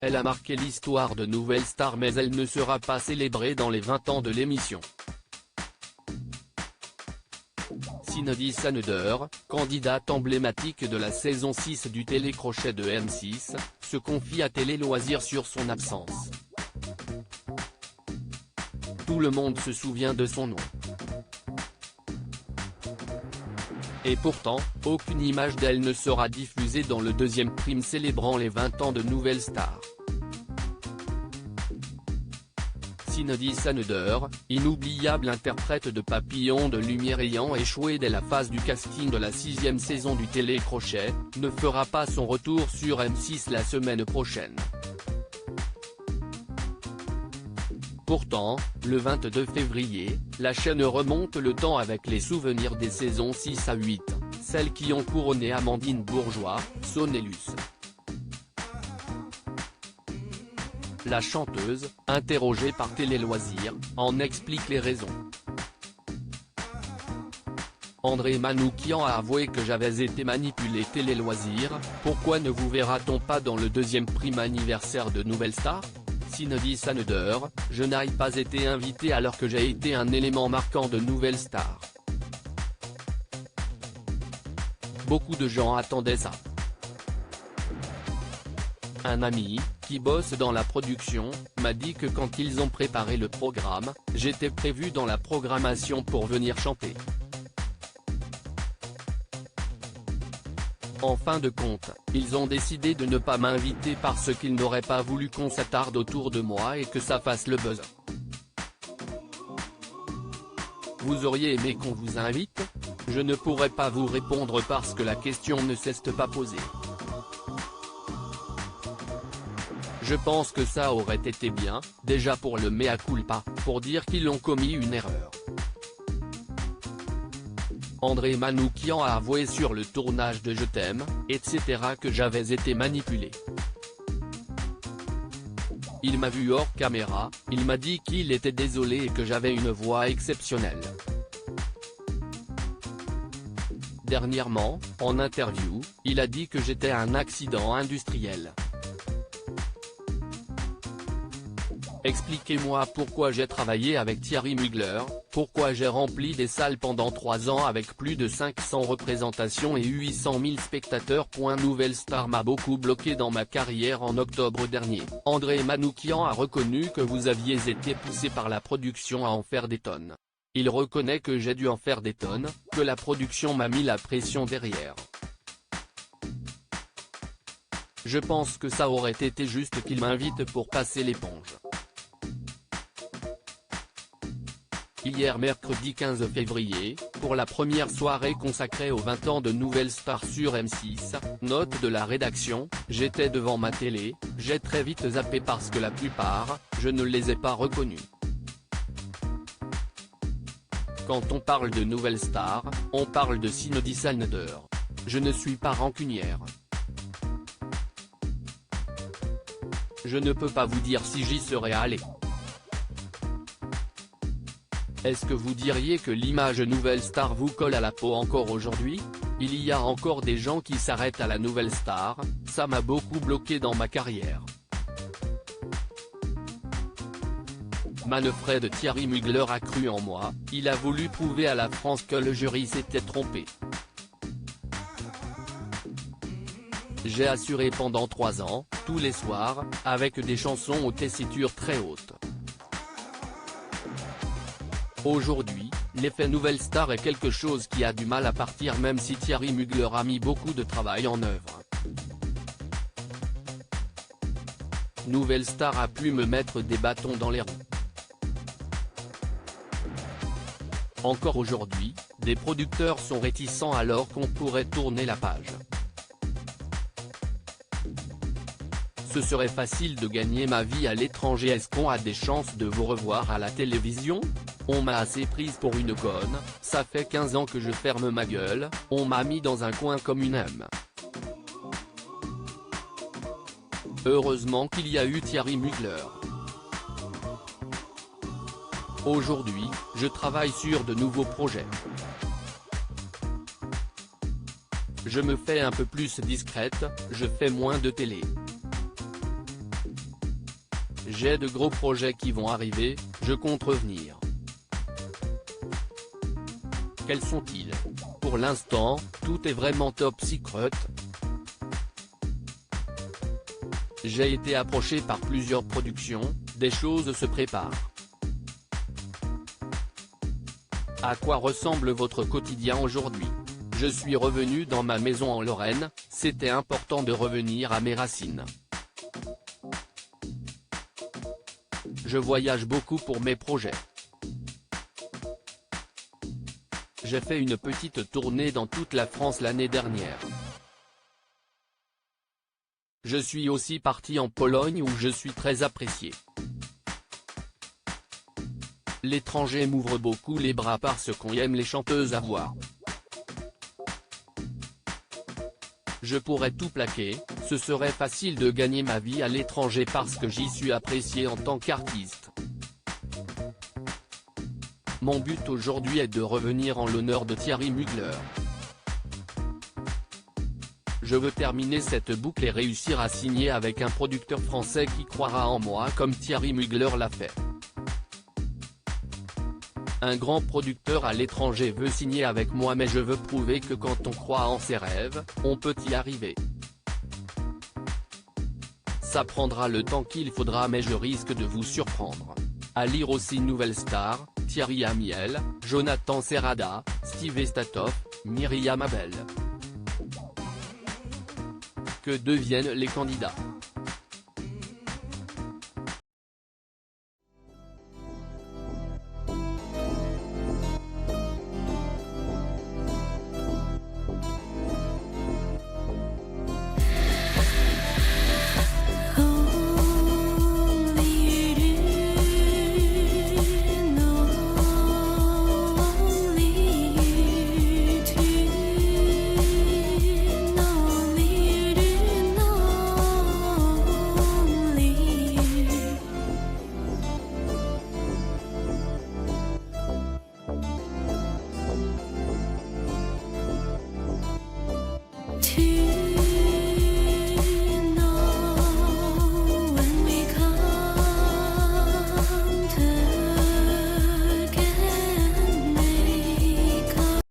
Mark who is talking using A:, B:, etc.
A: Elle a marqué l'histoire de Nouvelle Star mais elle ne sera pas célébrée dans les 20 ans de l'émission. Cindy Saneder, candidate emblématique de la saison 6 du télécrochet de M6, se confie à Télé Loisirs sur son absence. Tout le monde se souvient de son nom. Et pourtant, aucune image d'elle ne sera diffusée dans le deuxième prime célébrant les 20 ans de Nouvelle Star. Cindy Saneder, inoubliable interprète de Papillon de lumière ayant échoué dès la phase du casting de la 6e saison du télécrochet, ne fera pas son retour sur M6 la semaine prochaine. Pourtant, le 22 février, la chaîne remonte le temps avec les souvenirs des saisons 6 à 8, celles qui ont couronné Amandine Bourgeois, Sonelus. La chanteuse, interrogée par Télé Loisirs, en explique les raisons. André Manoukian a avoué que j'avais été manipulé. Télé Loisirs, pourquoi ne vous verra-t-on pas dans le deuxième prime anniversaire de Nouvelle Star? Cindy Saneder, je n'ai pas été invité alors que j'ai été un élément marquant de Nouvelle Star. Beaucoup de gens attendaient ça. Un ami, qui bosse dans la production, m'a dit que quand ils ont préparé le programme, j'étais prévu dans la programmation pour venir chanter. En fin de compte, ils ont décidé de ne pas m'inviter parce qu'ils n'auraient pas voulu qu'on s'attarde autour de moi et que ça fasse le buzz. Vous auriez aimé qu'on vous invite? Je ne pourrais pas vous répondre parce que la question ne s'est pas posée. Je pense que ça aurait été bien, déjà pour le mea culpa, pour dire qu'ils ont commis une erreur. André Manoukian a avoué sur le tournage de Je t'aime, etc. que j'avais été manipulé. Il m'a vu hors caméra, il m'a dit qu'il était désolé et que j'avais une voix exceptionnelle. Dernièrement, en interview, il a dit que j'étais un accident industriel. Expliquez-moi pourquoi j'ai travaillé avec Thierry Mugler, pourquoi j'ai rempli des salles pendant 3 ans avec plus de 500 représentations et 800 000 spectateurs. Nouvelle Star m'a beaucoup bloqué dans ma carrière. En octobre dernier, André Manoukian a reconnu que vous aviez été poussé par la production à en faire des tonnes. Il reconnaît que j'ai dû en faire des tonnes, que la production m'a mis la pression derrière. Je pense que ça aurait été juste qu'il m'invite pour passer l'éponge. Hier mercredi 15 février, pour la première soirée consacrée aux 20 ans de Nouvelle Star sur M6, note de la rédaction, j'étais devant ma télé, j'ai très vite zappé parce que la plupart, je ne les ai pas reconnus. Quand on parle de Nouvelle Star, on parle de Cindy Saneder. Je ne suis pas rancunière. Je ne peux pas vous dire si j'y serais allé. Est-ce que vous diriez que l'image Nouvelle Star vous colle à la peau encore aujourd'hui? Il y a encore des gens qui s'arrêtent à la Nouvelle Star, ça m'a beaucoup bloqué dans ma carrière. Manfred Thierry Mugler a cru en moi, il a voulu prouver à la France que le jury s'était trompé. J'ai assuré pendant 3 ans, tous les soirs, avec des chansons aux tessitures très hautes. Aujourd'hui, l'effet Nouvelle Star est quelque chose qui a du mal à partir même si Thierry Mugler a mis beaucoup de travail en œuvre. Nouvelle Star a pu me mettre des bâtons dans les roues. Encore aujourd'hui, des producteurs sont réticents alors qu'on pourrait tourner la page. Ce serait facile de gagner ma vie à l'étranger. Est-ce qu'on a des chances de vous revoir à la télévision? On m'a assez prise pour une conne, ça fait 15 ans que je ferme ma gueule, on m'a mis dans un coin comme une M. Heureusement qu'il y a eu Thierry Mugler. Aujourd'hui, je travaille sur de nouveaux projets. Je me fais un peu plus discrète, je fais moins de télé. J'ai de gros projets qui vont arriver, je compte revenir. Quels sont-ils? Pour l'instant, tout est vraiment top secret. J'ai été approché par plusieurs productions, des choses se préparent. À quoi ressemble votre quotidien aujourd'hui? Je suis revenu dans ma maison en Lorraine, c'était important de revenir à mes racines. Je voyage beaucoup pour mes projets. J'ai fait une petite tournée dans toute la France l'année dernière. Je suis aussi parti en Pologne où je suis très apprécié. L'étranger m'ouvre beaucoup les bras parce qu'on aime les chanteuses à voix. Je pourrais tout plaquer, ce serait facile de gagner ma vie à l'étranger parce que j'y suis apprécié en tant qu'artiste. Mon but aujourd'hui est de revenir en l'honneur de Thierry Mugler. Je veux terminer cette boucle et réussir à signer avec un producteur français qui croira en moi comme Thierry Mugler l'a fait. Un grand producteur à l'étranger veut signer avec moi mais je veux prouver que quand on croit en ses rêves, on peut y arriver. Ça prendra le temps qu'il faudra mais je risque de vous surprendre. À lire aussi Nouvelle Star, Thierry Amiel, Jonathan Serrada, Steve Estatoff, Myriam Abel. Que deviennent les candidats?